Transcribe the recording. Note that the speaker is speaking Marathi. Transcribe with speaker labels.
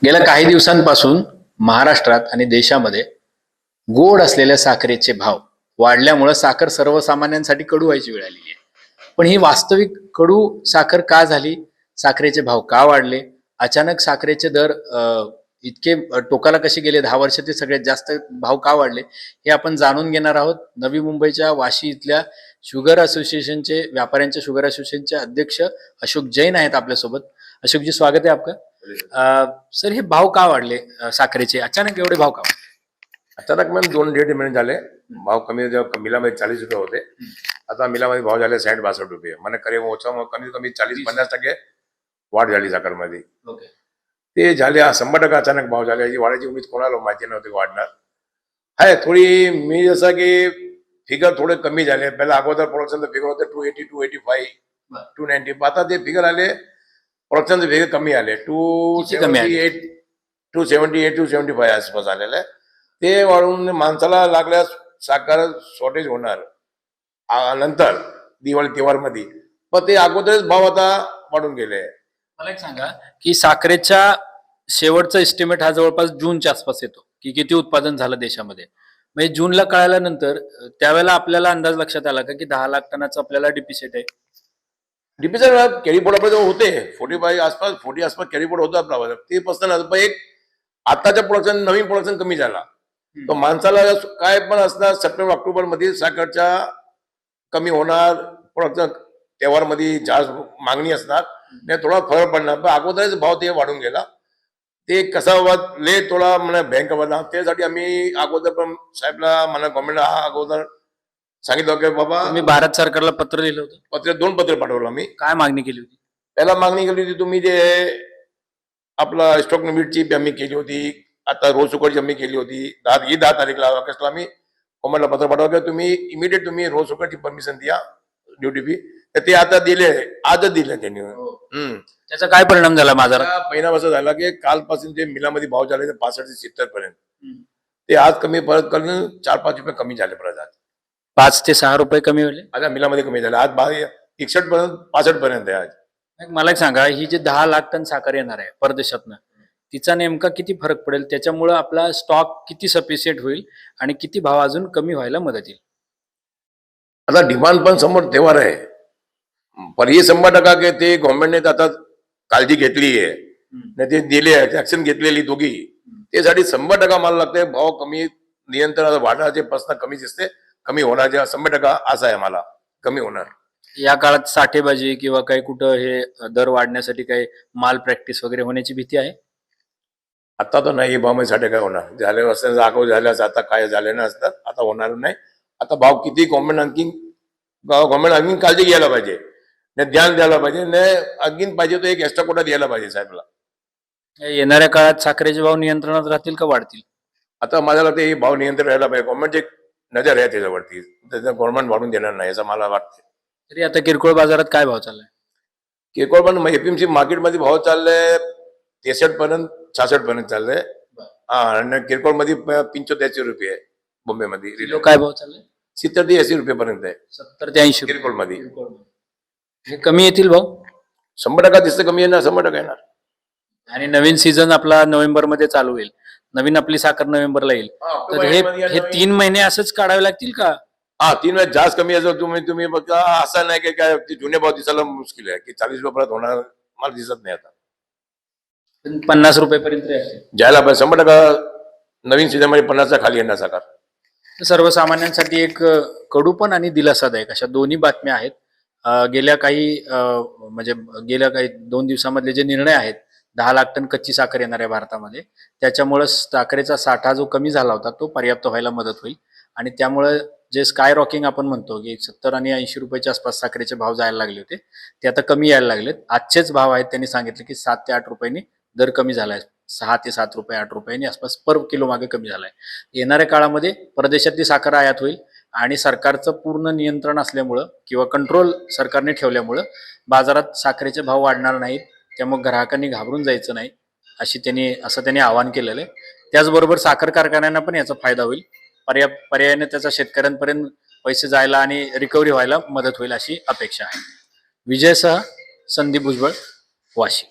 Speaker 1: गेल्या काही दिवसांपासून महाराष्ट्रात आणि देशामध्ये गोड असलेल्या साखरेचे भाव वाढल्यामुळे साखर सर्वसामान्यांसाठी कडू व्हायची वेळ आलेली आहे. पण ही वास्तविक कडू साखर का झाली? साखरेचे भाव का वाढले? अचानक साखरेचे दर इतके टोकाला कसे गेले? 10 वर्षात सगळ्यात जास्त भाव का वाढले? हे आपण जाणून घेणार आहोत. नवी मुंबईच्या वाशी इथल्या शुगर असोसिएशनचे व्यापाऱ्यांच्या शुगर असोसिएशनचे अध्यक्ष अशोक जैन आहेत आपल्यासोबत. अशोकजी, स्वागत आहे आपका. सर, हे भाव का वाढले साखरेचे? अचानक एवढे भाव का वाढले?
Speaker 2: अचानक मग 2-1.5 महिने झाले भाव कमी. जेव्हा मिलामध्ये 40 रुपये होते, आता मिलामध्ये भाव झाले 60-62 रुपये. म्हणजे कमीत कमी 40-50% वाढ झाली साखरमध्ये. ते झाले 100% अचानक भाव झाले. याची वाढायची उमेद कोणाला माहिती नव्हती वाढणार आहे. थोडी मी जसं की फिगर थोडे कमी झाले. पहिला अगोदर प्रोडक्शनचं फिगर होतं 280, 285, 290. आता ते फिगर आले, प्रोडक्शनचे फिगर कमी आले. 278, 275 आसपास आलेलं आहे. ते वाढून माणसाला लागल्यास साखर शॉर्टेज होणार नंतर दिवाळी त्योहार मध्ये. पण ते अगोदरच भाव आता वाढून गेले.
Speaker 1: मला एक सांगा की साखरेच्या शेवटचा एस्टिमेट हा जवळपास जूनच्या आसपास येतो की किती उत्पादन झालं देशामध्ये. म्हणजे जूनला कळाल्यानंतर त्यावेळेला आपल्याला अंदाज लक्षात आला का की 10 लाख टनाचं आपल्याला डीपीसेट आहे?
Speaker 2: डीपीसेट कॅरीपोर्ट आपल्याजवळ होते 45 आसपास, 40 आसपास कॅरीपोर्ट होता आपला. ते पासून एक आताच्या प्रोडक्शन, नवीन प्रोडक्शन कमी झाला. तर माणसाला काय पण असणार, सप्टेंबर ऑक्टोबर मध्ये साखरच्या कमी होणार. प्रोडक्शन त्योहार मध्ये जास्त मागणी असणार, नाही थोडा फरक पडणार. पण अगोदरच भाव ते वाढून गेला. ते कसा ले थोडा म्हणजे बँक वाढला. त्यासाठी आम्ही अगोदर पण साहेबला म्हणा गव्हर्नमेंट अगोदर सांगितलं की बाबा,
Speaker 1: मी भारत सरकारला पत्र लिहिलं होतं.
Speaker 2: 2 पत्र पाठवलं आम्ही.
Speaker 1: काय मागणी केली होती?
Speaker 2: पहिला मागणी केली होती, तुम्ही जे आपला स्टॉक लिमिटची आम्ही केली होती. आता रोज सुकटची आम्ही केली होती. 10 तारीखला ऑगस्टला आम्ही गव्हर्नमेंटला पत्र पाठवलं की तुम्ही इमिडिएट तुम्ही रोज सुकटची परमिशन द्या ड्युटी फी. तर ते आता दिले, आजच दिले त्यांनी.
Speaker 1: त्याचा काय परिणाम झाला बाजारात?
Speaker 2: परिणाम असा झाला की कालपासून जे मिलामध्ये भाव झाले 65 ते 70 पर्यंत, ते आज कमी परत करून 4-5 रुपये कमी झाले परत. आज
Speaker 1: 5 ते 6 रुपये कमी होले.
Speaker 2: आता मिलामध्ये कमी झाले. आज 61 पर्यंत 65 पर्यंत आहे आज.
Speaker 1: मला एक सांगा, ही जे 10 लाख टन साखर येणार आहे परदेशातनं, तिचा नेमका किती फरक पडेल? त्याच्यामुळे आपला स्टॉक किती सफिशियंट होईल आणि किती भाव अजून कमी व्हायला मदत येईल?
Speaker 2: आता डिमांड पण समोर तेव्हार आहे. पण हे 100% की ते गव्हर्नमेंटने आता काळजी घेतली आहे, नाही ते दिले आहे, ऍक्शन घेतलेली दोघी. त्यासाठी 100% मला लागतंय भाव कमी नियंत्रण वाढण्याचे प्रश्न कमी दिसते. कमी होण्याचे 100% असं आहे मला, कमी होणार.
Speaker 1: या काळात साठेबाजी किंवा काही कुठं हे दर वाढण्यासाठी काही माल प्रॅक्टिस वगैरे होण्याची भीती आहे?
Speaker 2: आता तर नाही. भावासाठी काय होणार? झाले असं जागो झाल्यास आता काय झाले ना असतात, आता होणार नाही. आता भाव किती गव्हर्नमेंट आणखी काळजी घ्यायला पाहिजे, नाही ध्यान द्यायला पाहिजे, नाही आणखीन पाहिजे तो एक एक्स्ट्रा कोटा द्यायला पाहिजे साहेबला.
Speaker 1: येणाऱ्या काळात साखरेचे भाव नियंत्रणात राहतील का वाढतील?
Speaker 2: आता माझ्या लागतं हे भाव नियंत्रण राहायला पाहिजे. गव्हर्नमेंटची नजर आहे त्याच्यावरती. त्याचं गव्हर्नमेंट वाढून देणार नाही असं मला वाटतं.
Speaker 1: तरी आता किरकोळ बाजारात काय भाव चाललाय?
Speaker 2: किरकोळ पण एपीएमसी मार्केटमध्ये भाव चालले 63 पर्यंत, 66 पर्यंत चाललंय. आणि किरकोळ मध्ये 85 रुपये आहे. मुंबईमध्ये
Speaker 1: काय भाव चाललाय?
Speaker 2: 70 ते 80 रुपये पर्यंत आहे.
Speaker 1: 70 ते 80
Speaker 2: किरकोळ मध्ये.
Speaker 1: हे कमी येतील भाव?
Speaker 2: 100% दिसतं कमी येणार, 100% येणार.
Speaker 1: आणि नवीन सीझन आपला नोव्हेंबर मध्ये चालू होईल. नवीन आपली साखर नोव्हेंबरला येईल. तर हे 3 महिने असंच काढावे लागतील का?
Speaker 2: 3 महिने जास्त कमी यायचं. तुम्ही बघा, असं नाही की काय जुने भाव दिसायला मुश्किल आहे की 40 रुपये परत होणार. मला दिसत नाही आता.
Speaker 1: 50 रुपये पर्यंत
Speaker 2: जायला पाहिजे. 100% नवीन सीझन मध्ये 50च्या खाली येणार साखर.
Speaker 1: सर्वसामान्यांसाठी एक कडूपण आणि दिलासादायक अशा दोन्ही बातम्या आहेत. गेल्या काही 2 दिवसामधले जे निर्णय आहेत, 10 लाख टन कच्ची साखर येणार आहे भारतामध्ये, त्याच्यामुळे साखरेचा साठा जो कमी झाला होता तो पर्याप्त व्हायला मदत होईल. आणि त्यामुळे जे स्काय रॉकिंग आपण म्हणतो की 70 आणि 80 रुपयाच्या आसपास साखरेचे भाव जायला लागले होते, ते आता कमी यायला लागलेत. आजचेच भाव आहेत, त्यांनी सांगितले की 7 ते 8 रुपयांनी दर कमी झालाय. 6 ते 7 रुपये, 8 रुपयांनी आसपास पर किलो मागे कमी झालाय. येणाऱ्या काळामध्ये परदेशातली साखर आयात होईल आणि सरकारचं पूर्ण नियंत्रण असल्यामुळं किंवा कंट्रोल सरकारने ठेवल्यामुळं बाजारात साखरेचे भाव वाढणार नाहीत. त्यामुळे ग्राहकांनी घाबरून जायचं नाही असं त्यांनी आवाहन केलेलं आहे. त्याचबरोबर साखर कारखान्यांना पण याचा फायदा होईल. पर्यायाने त्याचा शेतकऱ्यांपर्यंत पैसे जायला आणि रिकव्हरी व्हायला मदत होईल अशी अपेक्षा आहे. विजयसह संदीप भुजबळ, वाशी.